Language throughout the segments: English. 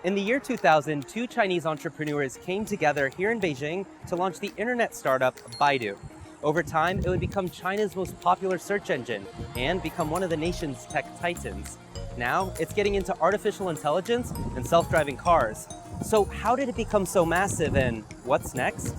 In the year 2000, two Chinese entrepreneurs came together here in Beijing to launch the internet startup Baidu. Over time, it would become China's most popular search engine and become one of the nation's tech titans. Now, it's getting into artificial intelligence and self-driving cars. So how did it become so massive, and what's next?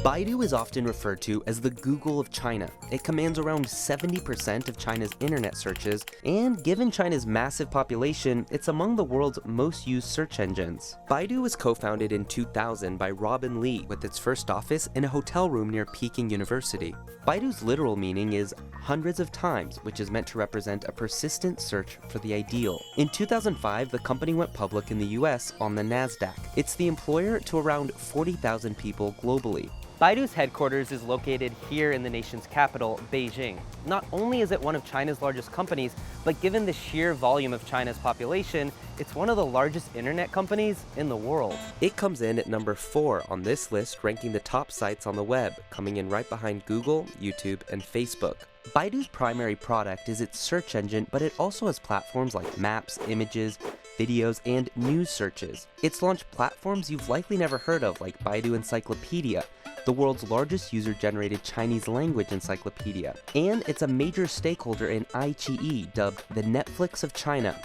Baidu is often referred to as the Google of China. It commands around 70% of China's internet searches, and given China's massive population, it's among the world's most used search engines. Baidu was co-founded in 2000 by Robin Li, with its first office in a hotel room near Peking University. Baidu's literal meaning is hundreds of times, which is meant to represent a persistent search for the ideal. In 2005, the company went public in the US on the NASDAQ. It's the employer to around 40,000 people globally. Baidu's headquarters is located here in the nation's capital, Beijing. Not only is it one of China's largest companies, but given the sheer volume of China's population, it's one of the largest internet companies in the world. It comes in at number 4 on this list, ranking the top sites on the web, coming in right behind Google, YouTube, and Facebook. Baidu's primary product is its search engine, but it also has platforms like maps, images, videos, and news searches. It's launched platforms you've likely never heard of, like Baidu Encyclopedia, the world's largest user-generated Chinese language encyclopedia. And it's a major stakeholder in iQIYI, dubbed the Netflix of China.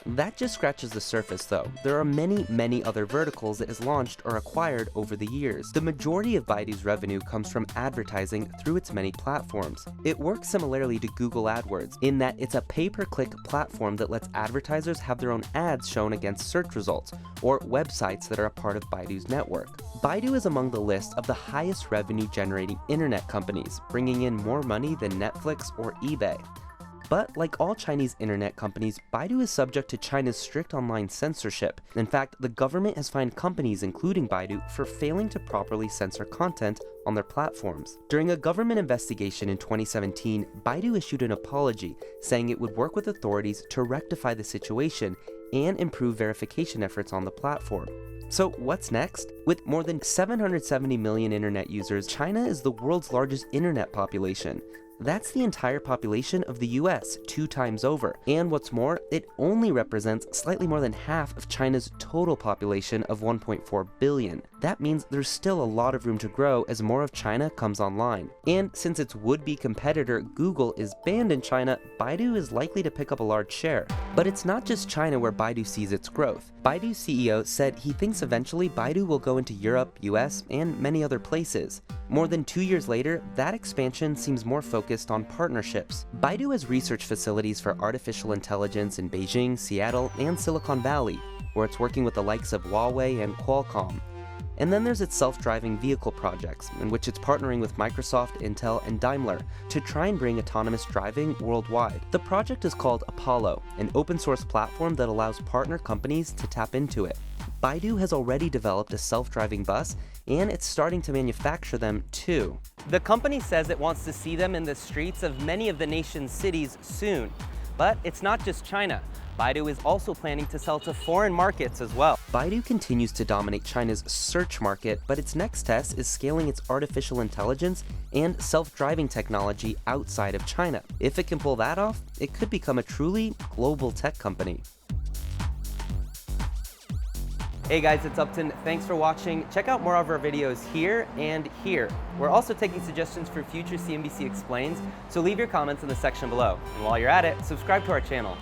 That just scratches the surface though. There are many other verticals it has launched or acquired over the years. The majority of Baidu's revenue comes from advertising through its many platforms. It works similarly to Google AdWords in that it's a pay-per-click platform that lets advertisers have their own ads shown against search results or websites that are a part of Baidu's network. Baidu is among the list of the highest revenue generating internet companies, bringing in more money than Netflix or eBay. But like all Chinese internet companies, Baidu is subject to China's strict online censorship. In fact, the government has fined companies, including Baidu, for failing to properly censor content on their platforms. During a government investigation in 2017, Baidu issued an apology, saying it would work with authorities to rectify the situation and improve verification efforts on the platform. So what's next? With more than 770 million internet users, China is the world's largest internet population. That's the entire population of the US 2 times over. And what's more, it only represents slightly more than half of China's total population of 1.4 billion. That means there's still a lot of room to grow as more of China comes online. And since its would-be competitor Google is banned in China, Baidu is likely to pick up a large share. But it's not just China where Baidu sees its growth. Baidu's CEO said he thinks eventually Baidu will go into Europe, US, and many other places. More than 2 years later, that expansion seems more focused on partnerships. Baidu has research facilities for artificial intelligence in Beijing, Seattle, and Silicon Valley, where it's working with the likes of Huawei and Qualcomm. And then there's its self-driving vehicle projects, in which it's partnering with Microsoft, Intel, and Daimler to try and bring autonomous driving worldwide. The project is called Apollo, an open-source platform that allows partner companies to tap into it. Baidu has already developed a self-driving bus, and it's starting to manufacture them too. The company says it wants to see them in the streets of many of the nation's cities soon. But it's not just China. Baidu is also planning to sell to foreign markets as well. Baidu continues to dominate China's search market, but its next test is scaling its artificial intelligence and self-driving technology outside of China. If it can pull that off, it could become a truly global tech company. Hey guys, it's Uptin. Thanks for watching. Check out more of our videos here and here. We're also taking suggestions for future CNBC Explains, so leave your comments in the section below. And while you're at it, subscribe to our channel.